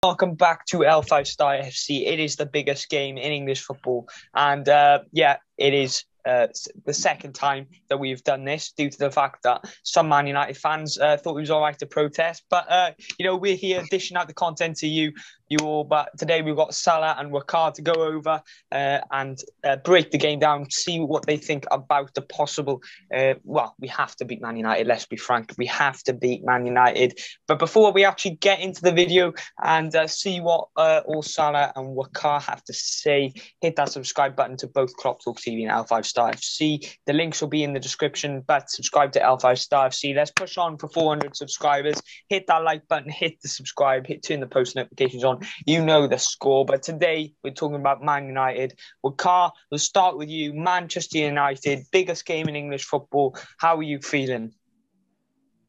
Welcome back to L5 Star FC. It is the biggest game in English football. And it is the second time that we've done this due to the fact that some Man United fans thought it was all right to protest. But, we're here dishing out the content to you all. But today we've got Salah and Wakar to go over and break the game down, see what they think about the possible. We have to beat Man United, let's be frank. We have to beat Man United. But before we actually get into the video and see what all Salah and Wakar have to say, hit that subscribe button to both Klopp Talk TV and L5 Star FC. The links will be in the description, but subscribe to L5 Star FC. Let's push on for 400 subscribers. Hit that like button, hit the subscribe, turn the post notifications on. You know the score. But today we're talking about Man United. Wakar, we'll start with you. Manchester United, biggest game in English football. How are you feeling?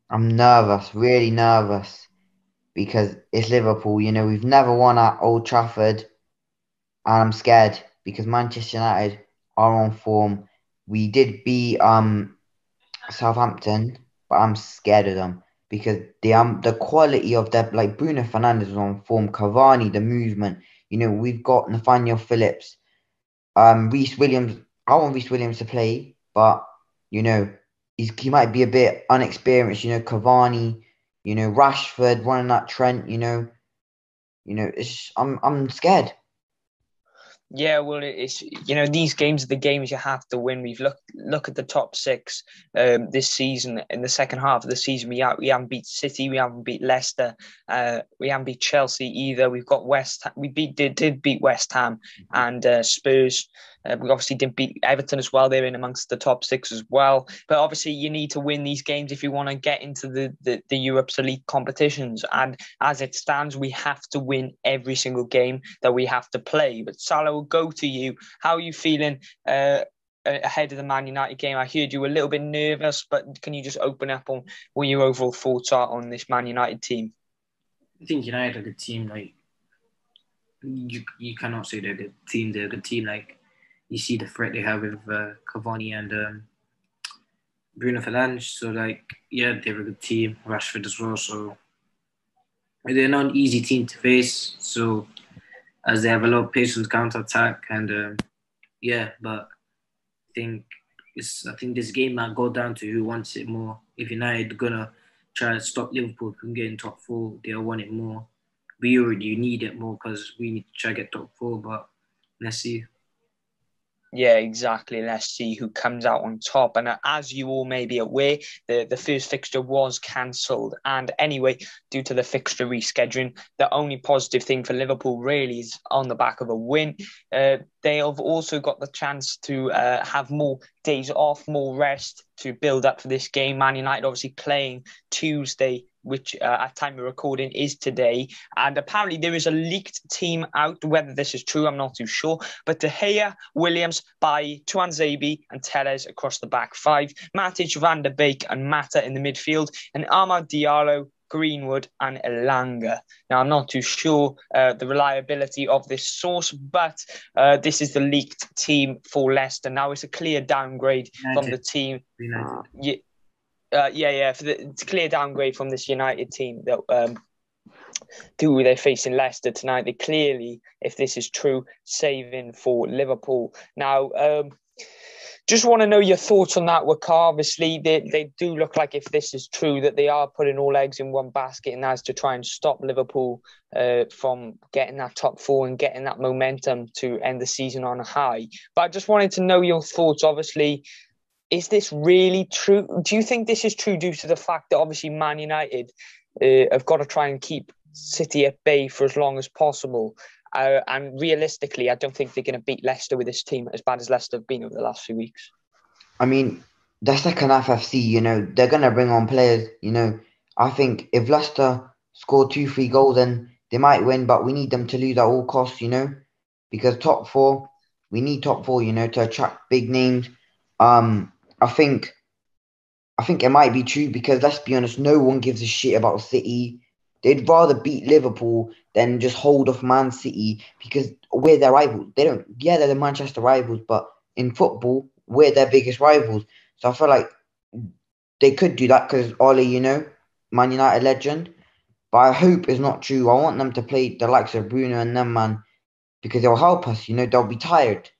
I'm nervous, really nervous, because it's Liverpool. We've never won at Old Trafford, and I'm scared because Manchester United are on form. We did beat Southampton, but I'm scared of them because the quality of their, like, Bruno Fernandes was on form, Cavani, the movement. We've got Nathaniel Phillips, Reece Williams. I want Reece Williams to play, but you know he might be a bit unexperienced. Cavani, Rashford running that Trent. I'm scared. Yeah, well, it's these games are the games you have to win. We've look at the top six this season. In the second half of the season, we haven't beat City, we haven't beat Leicester, we haven't beat Chelsea either. We've got West. We did beat West Ham and Spurs. We obviously didn't beat Everton as well. They're in amongst the top six as well. But obviously, you need to win these games if you want to get into the Europe's elite competitions. And as it stands, we have to win every single game that we have to play. But Salah, will go to you. How are you feeling ahead of the Man United game? I heard you were a little bit nervous, but can you just open up on what your overall thoughts are on this Man United team? I think United are a good team. Like, you cannot say they're a good team. They're a good team. Like, you see the threat they have with Cavani and Bruno Fernandes. So, like, yeah, they're a good team. Rashford as well. So they're not an easy team to face. So, as they have a lot of pace on the counter attack, and but I think this game might go down to who wants it more. If United are gonna try to stop Liverpool from getting top four, they'll want it more. We already need it more because we need to try to get top four. But let's see. Yeah, exactly. Let's see who comes out on top. And as you all may be aware, the first fixture was cancelled. And anyway, due to the fixture rescheduling, the only positive thing for Liverpool really is on the back of a win. They have also got the chance to have more days off, more rest to build up for this game. Man United obviously playing Tuesday, which at time of recording is today. And apparently there is a leaked team out. Whether this is true, I'm not too sure. But De Gea, Williams, Bailly, Tuanzebe and Telles across the back five. Matic, Van der Beek and Mata in the midfield. And Amad Diallo, Greenwood and Elanga. Now, I'm not too sure the reliability of this source, but this is the leaked team for Leicester. Now, it's a clear downgrade from the team. It's a clear downgrade from this United team that who they're facing Leicester tonight. They clearly, if this is true, saving for Liverpool. Now, just want to know your thoughts on that, Wakar. Obviously, they do look like, if this is true, that they are putting all eggs in one basket, and that's to try and stop Liverpool from getting that top four and getting that momentum to end the season on a high. But I just wanted to know your thoughts. Obviously, is this really true? Do you think this is true due to the fact that obviously Man United have got to try and keep City at bay for as long as possible? And realistically, I don't think they're going to beat Leicester with this team as bad as Leicester have been over the last few weeks. I mean, the second half FC, they're gonna bring on players. I think if Leicester score 2, 3 goals, then they might win, but we need them to lose at all costs. Because top four, we need top four. To attract big names. I think it might be true because, let's be honest, no one gives a shit about City. They'd rather beat Liverpool than just hold off Man City because we're their rivals. They're the Manchester rivals, but in football, we're their biggest rivals. So I feel like they could do that because Ole, Man United legend. But I hope it's not true. I want them to play the likes of Bruno and them, man, because they'll help us. They'll be tired.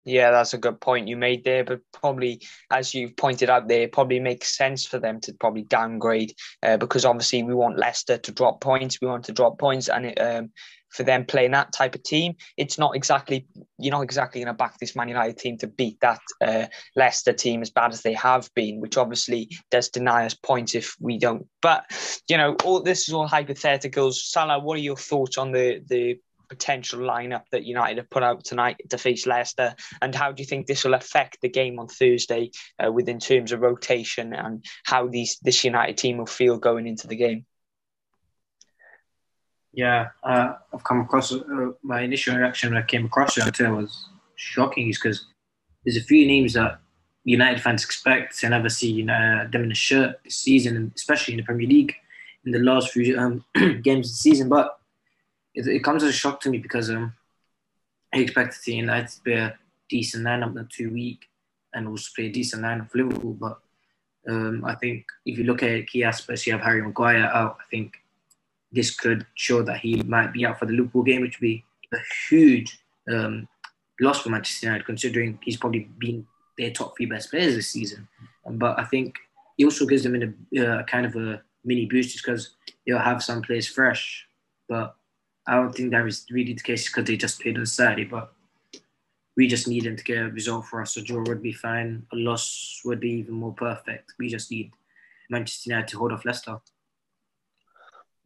Yeah, that's a good point you made there. But probably, as you've pointed out there, it probably makes sense for them to probably downgrade because obviously we want Leicester to drop points. We want to drop points, and for them playing that type of team, it's not exactly you're not exactly going to back this Man United team to beat that Leicester team as bad as they have been, which obviously does deny us points if we don't. But all this is all hypotheticals. Salah, what are your thoughts on the potential lineup that United have put out tonight to face Leicester, and how do you think this will affect the game on Thursday within terms of rotation and how this United team will feel going into the game? Yeah, I've come across my initial reaction when I came across it on Twitter was shocking, because there's a few names that United fans expect to never see them in a shirt this season, especially in the Premier League in the last few games of the season. But it comes as a shock to me because I expected the United to play a decent lineup, not too weak, and also play a decent lineup for Liverpool. But I think if you look at key aspects, you have Harry Maguire out. I think this could show that he might be out for the Liverpool game, which would be a huge loss for Manchester United, considering he's probably been their top 3 best players this season. But I think it also gives them a kind of a mini boost, just because they'll have some players fresh. But I don't think that is really the case because they just played on Saturday. But we just need them to get a result for us. A draw would be fine. A loss would be even more perfect. We just need Manchester United to hold off Leicester.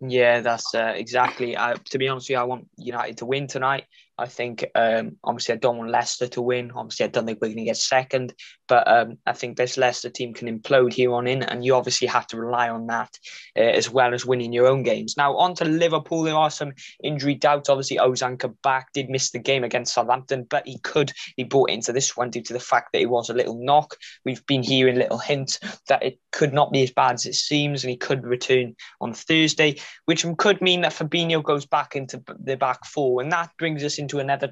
Yeah, that's exactly. To be honest with you, I want United to win tonight. I think, obviously, I don't want Leicester to win. Obviously, I don't think we're going to get second. But I think this Leicester team can implode here on in, and you obviously have to rely on that as well as winning your own games. Now, on to Liverpool. There are some injury doubts. Obviously, Ozan Kabak did miss the game against Southampton, but he brought into this one due to the fact that it was a little knock. We've been hearing little hints that it could not be as bad as it seems, and he could return on Thursday, which could mean that Fabinho goes back into the back 4, and that brings us into another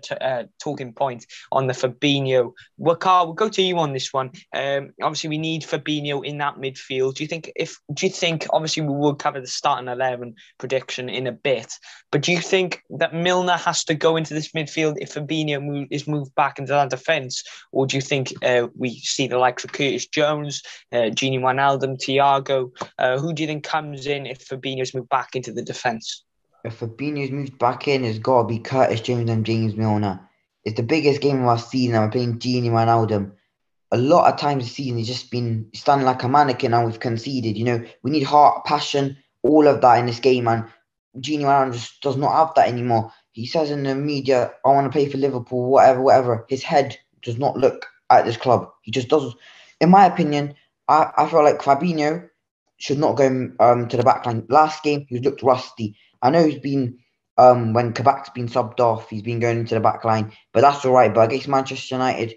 talking point on the Fabinho. Wakar, we'll go to you on this one. Obviously, we need Fabinho in that midfield. Do you think? Obviously, we will cover the starting 11 prediction in a bit, but do you think that Milner has to go into this midfield if Fabinho is moved back into that defence, or do you think we see the likes of Curtis Jones, Gini Wijnaldum, Thiago? Who do you think comes in if Fabinho's moved back into the defence? If Fabinho's moved back in, it's got to be Curtis Jones and James Milner. It's the biggest game of our season, and we're playing Gini Wijnaldum. A lot of times this season, he's just been standing like a mannequin, and we've conceded. We need heart, passion, all of that in this game, and Gini Wijnaldum just does not have that anymore. He says in the media, I want to play for Liverpool, whatever. His head does not look at this club. He just does. In my opinion, I feel like Fabinho should not go to the back line. Last game, he looked rusty. I know he's been, when Kabak's been subbed off, he's been going into the back line, but that's all right. But against Manchester United,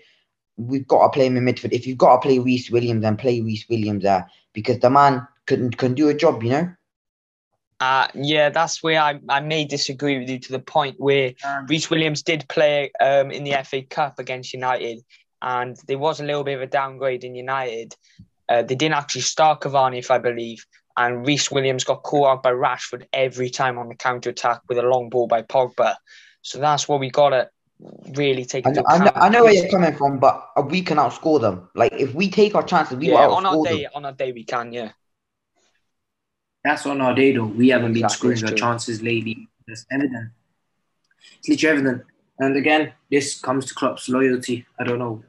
we've got to play him in midfield. If you've got to play Reece Williams, then play Reece Williams there, because the man can do a job, Yeah, that's where I may disagree with you to the point where Reece Williams did play in the FA Cup against United, and there was a little bit of a downgrade in United. They didn't actually start Cavani, if I believe, and Reece Williams got caught out by Rashford every time on the counter-attack with a long ball by Pogba. So that's what we got to really take into account. I know where you're coming from, but we can outscore them. Like, if we take our chances, we will outscore them. On our day, we can, yeah. That's on our day, though. We haven't been scoring our chances lately. That's evident. It's literally evident. And again, this comes to Klopp's loyalty. I don't know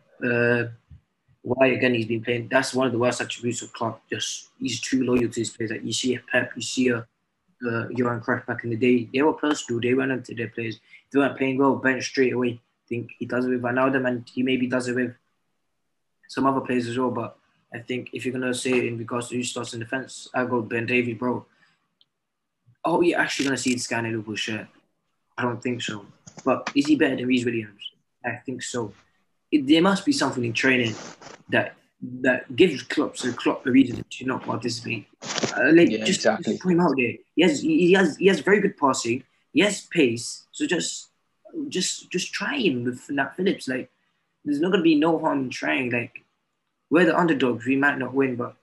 why, again, he's been playing. That's one of the worst attributes of Klopp. Just he's true loyal to his players. Like, you see Pep, you see Johan Cruyff back in the day. They were personal. They went into their players. If they weren't playing well, bench straight away. I think he does it with Wijnaldum, and he maybe does it with some other players as well. But I think if you're going to say it in regards to who starts in defence, I go Ben Davies, bro. Oh, you're actually going to see the scan in Liverpool shirt? I don't think so. But is he better than Reece Williams? I think so. There must be something in training that gives Klopp a reason to not participate. Just put him out there. He has very good passing. He has pace. So just try him with Nat Phillips. Like, there's not going to be no harm in trying. Like, we're the underdogs. We might not win, but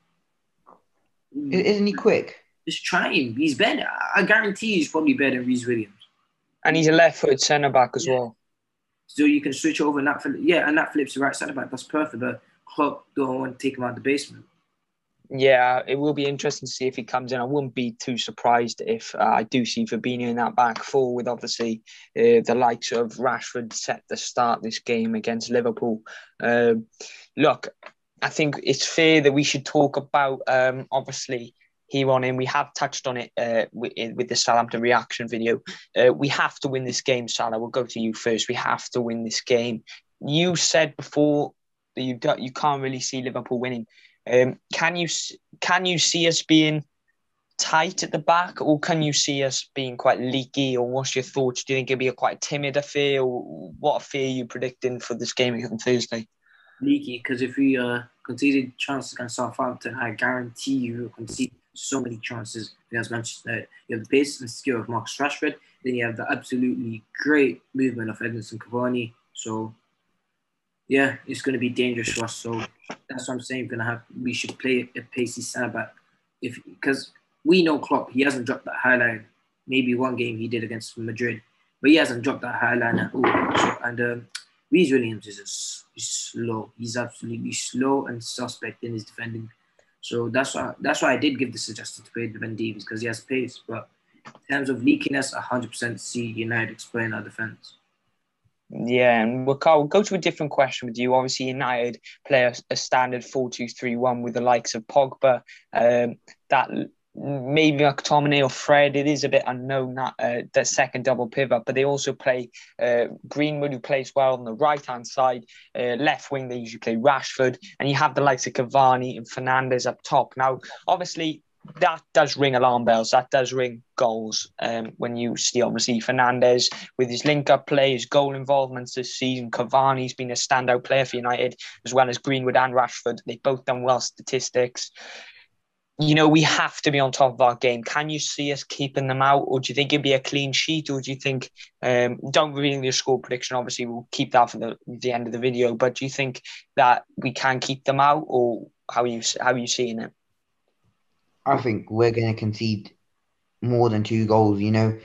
isn't he quick? Just try him. He's better. I guarantee he's probably better than Reece Williams. And he's a left-footed centre-back as well. So you can switch over and that flips the right centre-back. That's perfect. But Klopp don't want to take him out of the basement. Yeah, it will be interesting to see if he comes in. I wouldn't be too surprised if I do see Fabinho in that back four with obviously the likes of Rashford set to start this game against Liverpool. Look, I think it's fair that we should talk about obviously here on in. We have touched on it with the Southampton reaction video. We have to win this game, Salah. We'll go to you first. We have to win this game. You said before that you can't really see Liverpool winning. Can you see us being tight at the back, or can you see us being quite leaky? Or what's your thoughts? Do you think it'll be a quite timid affair, or what affair are you predicting for this game on Thursday? Leaky, because if we conceded chances against Southampton, I guarantee you will concede so many chances against Manchester United. You have the pace and skill of Marcus Rashford, then you have the absolutely great movement of Edinson Cavani. So yeah, it's going to be dangerous for us. So that's what I'm saying. We should play a pacey centre back, because we know Klopp. He hasn't dropped that high line. Maybe one game he did against Madrid, but he hasn't dropped that high line at all. So, and Reece Williams is slow. He's absolutely slow and suspect in his defending. So that's why I did give the suggestion to play Ben Davies, because he has pace. But in terms of leakiness, 100% see United exploiting our defence. Yeah, and we'll go to a different question with you. Obviously, United play a standard 4-2-3-1 with the likes of Pogba. That maybe McTominay or Fred, it is a bit unknown, that second double pivot, but they also play Greenwood, who plays well on the right-hand side. Left wing, they usually play Rashford, and you have the likes of Cavani and Fernandes up top. Now, obviously, that does ring alarm bells. That does ring goals. When you see, obviously, Fernandes with his link-up play, his goal involvements this season. Cavani's been a standout player for United, as well as Greenwood and Rashford. They've both done well statistics. You know, we have to be on top of our game. Can you see us keeping them out, or do you think it'd be a clean sheet, or do you think, don't reveal your score prediction, obviously we'll keep that for the end of the video, but do you think that we can keep them out, or how are you seeing it? I think we're going to concede more than 2 goals. You know,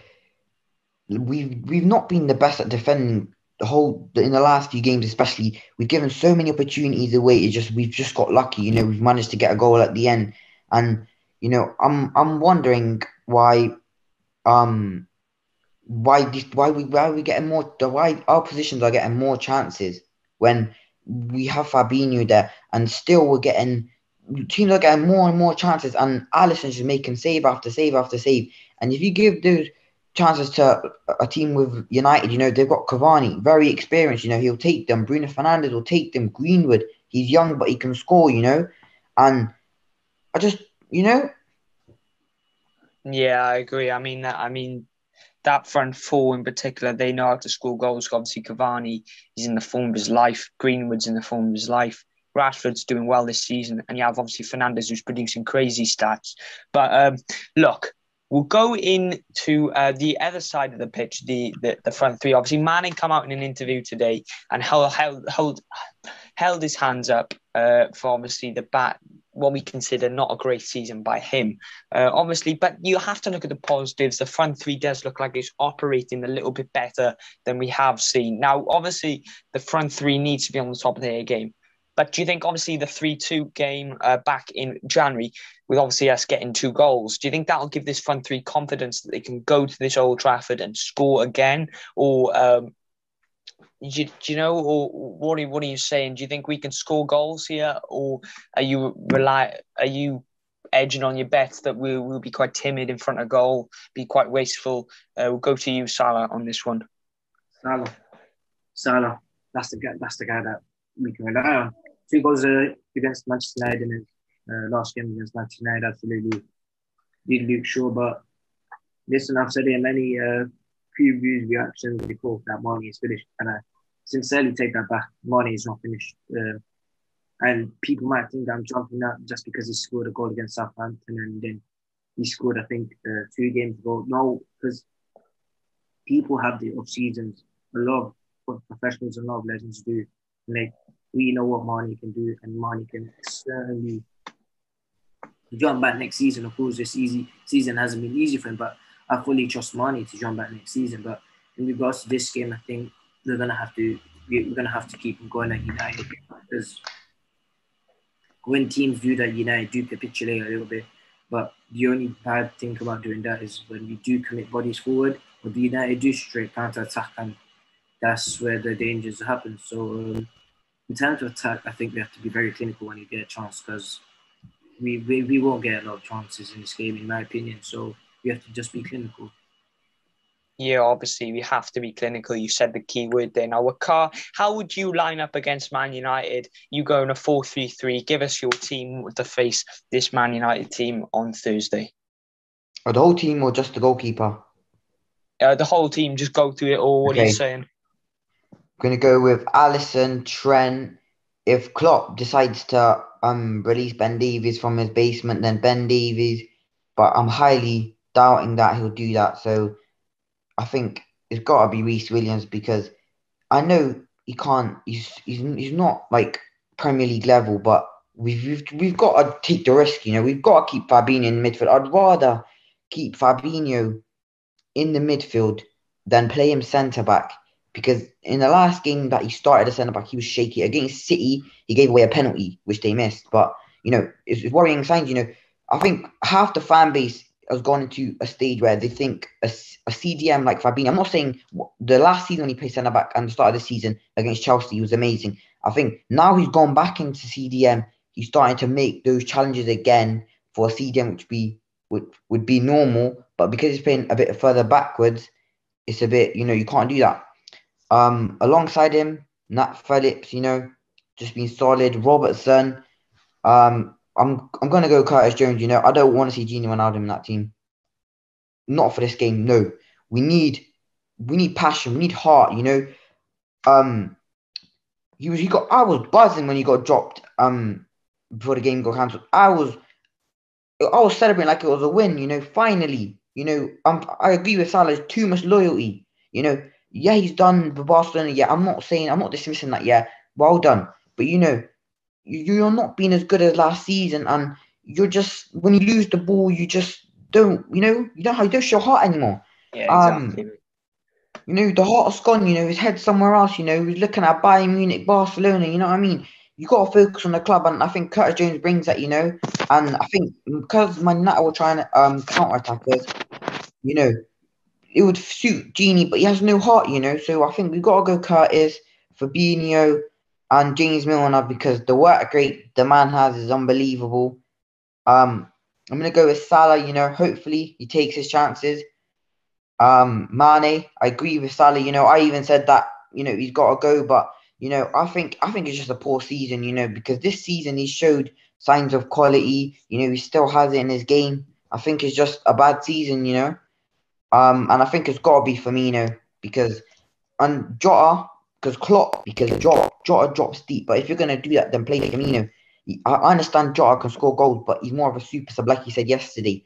we've not been the best at defending in the last few games, especially. We've given so many opportunities away. We've just got lucky. You know, we've managed to get a goal at the end, and you know, I'm wondering why why our positions are getting more chances when we have Fabinho there, and still teams are getting more and more chances, and Alisson's just making save after save after save. And if you give those chances to a team with United, you know, they've got Cavani, very experienced, you know, he'll take them. Bruno Fernandes will take them. Greenwood, he's young, but he can score, you know. And I just, you know. Yeah, I agree. I mean, that front four in particular, they know how to score goals. Obviously, Cavani is in the form of his life. Greenwood's in the form of his life. Rashford's doing well this season. And you have obviously Fernandes, who's producing crazy stats. But look, we'll go into the other side of the pitch, the front three. Obviously, Manning come out in an interview today and held his hands up for obviously what we consider not a great season by him. Obviously, but you have to look at the positives. The front three does look like it's operating a little bit better than we have seen. Now, obviously, the front three needs to be on the top of their game. But do you think, obviously, the 3-2 game back in January, with obviously us getting 2 goals, do you think that'll give this front three confidence that they can go to this Old Trafford and score again? Or do you know, or what are you saying? Do you think we can score goals here, or are you edging on your bets that we'll be quite timid in front of goal, be quite wasteful? We'll go to you, Salah, on this one. Salah, that's the guy that we can rely on. 2 goals against Manchester United in his last game against Manchester United, absolutely. Did Luke Shaw, but listen, I've said in many previews, reactions before that Marnie is finished, and I sincerely take that back. Marnie is not finished, and people might think that I'm jumping out just because he scored a goal against Southampton and then he scored, I think, 2 games ago. No, because people have the off seasons. A lot of professionals and a lot of legends do. Like, we know what Marnie can do, and Marnie can certainly jump back next season. Of course, this season hasn't been easy for him, but I fully trust Mane to jump back next season. But in regards to this game, I think we're gonna have to keep him going at United, because when teams do that, United do capitulate a little bit. But the only bad thing about doing that is when we do commit bodies forward, or the United do straight counter attack, and that's where the dangers happen. So in terms of attack, I think we have to be very clinical when you get a chance, because we won't get a lot of chances in this game, in my opinion. So we have to just be clinical. Yeah, obviously we have to be clinical. You said the key word there. Now, Wakar, how would you line up against Man United? You go in a 4-3-3. Give us your team to face this Man United team on Thursday. Or the whole team or just the goalkeeper? The whole team, just go through it all. What are you saying? I'm going to go with Alisson, Trent. If Klopp decides to release Ben Davies from his basement, then Ben Davies. But I'm highly doubting that he'll do that. So I think it's got to be Reece Williams, because I know he can't. He's not like Premier League level, but we've got to take the risk. You know, we've got to keep Fabinho in midfield. I'd rather keep Fabinho in the midfield than play him centre back, because in the last game that he started as centre back, he was shaky. Against City, he gave away a penalty which they missed. But you know, it's worrying signs. You know, I think half the fan base has gone into a stage where they think a CDM like Fabinho. I'm not saying the last season when he played centre back and the start of the season against Chelsea, he was amazing. I think now he's gone back into CDM. He's starting to make those challenges again for a CDM, which would be normal, but because he's playing a bit further backwards, it's a bit, you know, you can't do that. Alongside him, Nat Phillips, you know, just been solid. Robertson. I'm gonna go Curtis Jones. You know, I don't want to see Gini Ronaldo in that team. Not for this game. No, we need passion. We need heart. You know, I was buzzing when he got dropped. Before the game got cancelled, I was celebrating like it was a win. You know, finally. You know, I agree with Salah. Too much loyalty. You know, yeah, he's done for Barcelona. Yeah, I'm not dismissing that. Yeah, well done. But you know, you're not being as good as last season, and you're just, when you lose the ball, you just don't. You know, you don't show heart anymore. Yeah, exactly. You know, the heart's gone. You know, his head's somewhere else. You know, he's looking at Bayern Munich, Barcelona. You know what I mean? You got to focus on the club, and I think Curtis Jones brings that. You know, and I think because Man United were trying to counter attack us, you know, it would suit Genie, but he has no heart, you know. So I think we've got to go Curtis, Fabinho, and James Milner, because the work rate the man has is unbelievable. I'm gonna go with Salah. You know, hopefully he takes his chances. Mane, I agree with Salah. You know, I even said that, you know, he's got to go, but you know, I think it's just a poor season. You know, because this season he showed signs of quality. You know, he still has it in his game. I think it's just a bad season. You know. And I think it's got to be Firmino, because Jota, because Jota drops deep. But if you're gonna do that, then play Firmino. I understand Jota can score goals, but he's more of a super sub, like you said yesterday.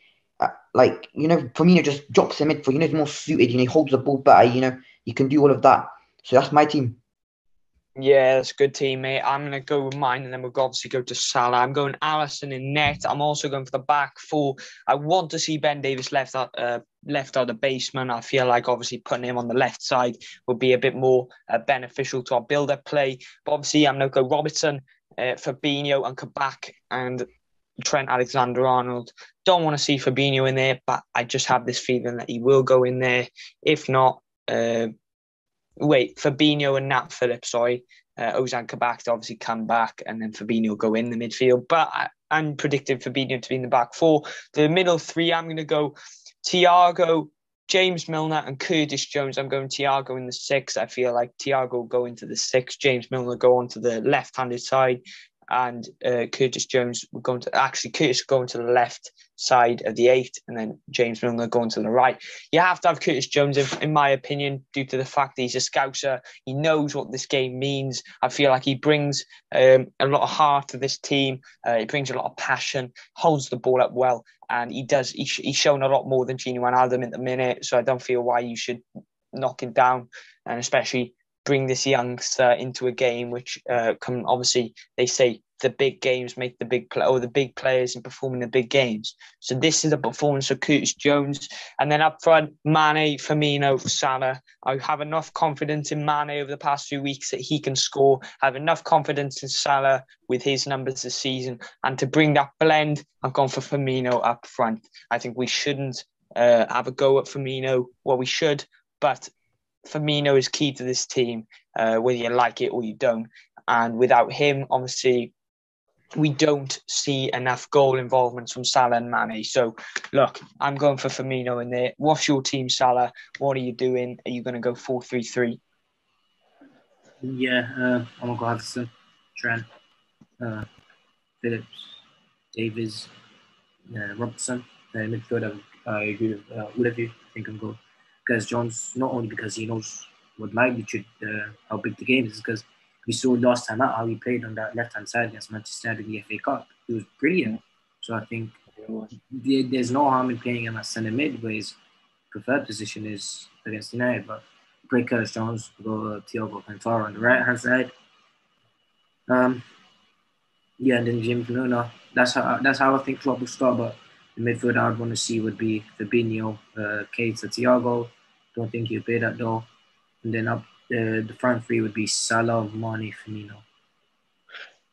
Like, you know, Firmino just drops him in for, you know, he's more suited. You know, he holds the ball better. You know, he can do all of that. So that's my team. Yeah, that's a good team, mate. I'm going to go with mine, and then we'll obviously go to Salah. I'm going Alisson in net. I'm also going for the back four. I want to see Ben Davies left out the basement. I feel like obviously putting him on the left side would be a bit more beneficial to our build-up play. But obviously, I'm going to go Robertson, Fabinho, and Kabak, and Trent Alexander-Arnold. Don't want to see Fabinho in there, but I just have this feeling that he will go in there. If not, Fabinho and Nat Phillips, Ozan Kabak to obviously come back, and then Fabinho go in the midfield. But I'm predicting Fabinho to be in the back four. The middle three, I'm going to go Thiago, James Milner, and Curtis Jones. I'm going Thiago in the six. I feel like Thiago will go into the six, James Milner go onto the left-handed side, and Curtis Jones will go into, Curtis going to the left side of the eight, and then James Milner going to the right. You have to have Curtis Jones, in my opinion, due to the fact that he's a Scouser. He knows what this game means. I feel like he brings a lot of heart to this team. He brings a lot of passion, holds the ball up well, and he's shown a lot more than Gini Wijnaldum at the minute, so I don't feel why you should knock him down, and especially bring this youngster into a game which can obviously, they say the big games make the big play, or the big players in performing the big games. So this is a performance of Curtis Jones. And then up front, Mane, Firmino, Salah. I have enough confidence in Mane over the past few weeks that he can score. I have enough confidence in Salah with his numbers this season. And to bring that blend, I've gone for Firmino up front. I think we shouldn't have a go at Firmino. Well, we should, but Firmino is key to this team, whether you like it or you don't. And without him, obviously, we don't see enough goal involvement from Salah and Mane. So, look, I'm going for Firmino in there. What's your team, Salah? What are you doing? Are you going to go 4-3-3? Yeah, I'm going to go Havertz, Trent, Phillips, Davies, Robertson. Midfield, I agree with all of you. I think I'm going Curtis Jones, not only because he knows what magnitude, how big the game is, because we saw last time out how he played on that left-hand side against Manchester United in the FA Cup. He was brilliant. So I think there's no harm in playing him at centre mid, where his preferred position is against United. But play Curtis Jones, go Thiago Cantara on the right-hand side. And then Jim Luna. That's how I think Klopp will start. But the midfield I'd want to see would be Fabinho, Keita, Thiago. Don't think he'll play that though. And then up the front three would be Salah, Mane, Firmino.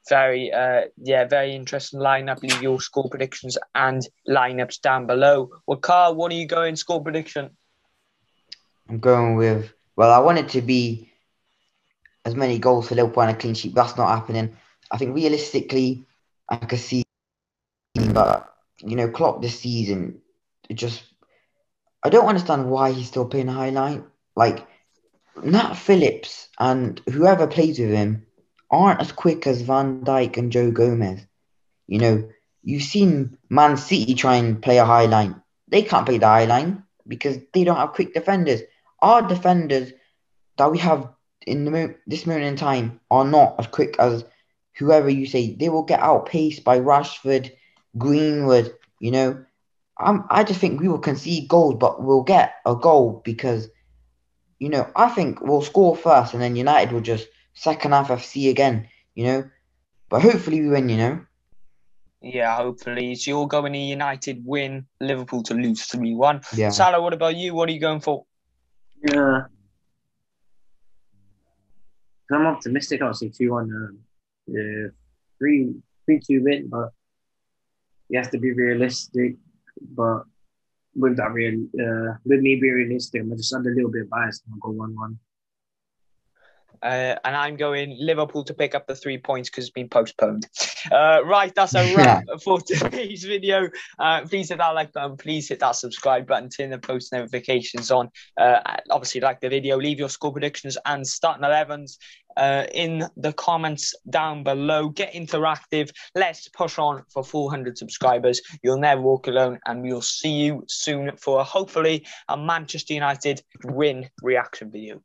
Very interesting lineup. Leave your score predictions and lineups down below. Well, Carl, what are you going score prediction? I'm going with, well, I want it to be as many goals for Liverpool and a clean sheet, but that's not happening. I think realistically, I could see, but, Klopp this season, I don't understand why he's still playing highlight. Like, Nat Phillips and whoever plays with him aren't as quick as Van Dijk and Joe Gomez. You've seen Man City try and play a high line. They can't play the high line because they don't have quick defenders. Our defenders that we have in this moment in time are not as quick as whoever you say. They will get outpaced by Rashford, Greenwood. I just think we will concede goals, but we'll get a goal because I think we'll score first and then United will just second half FC again, But hopefully we win, Yeah, hopefully. So you're going to United win, Liverpool to lose 3-1. Yeah. Salah, what about you? What are you going for? Yeah. I'm optimistic. I'll say 2-1. 3-2 win, but you have to be realistic. But with me being realistic, I'm just under a little bit biased. I'll go 1-1. And I'm going Liverpool to pick up the 3 points because it's been postponed. Right, that's a wrap for today's video. Please hit that like button. Please hit that subscribe button. Turn the post notifications on. Obviously, like the video. Leave your score predictions and starting 11s in the comments down below. Get interactive. Let's push on for 400 subscribers. You'll never walk alone, and we'll see you soon for hopefully a Manchester United win reaction video.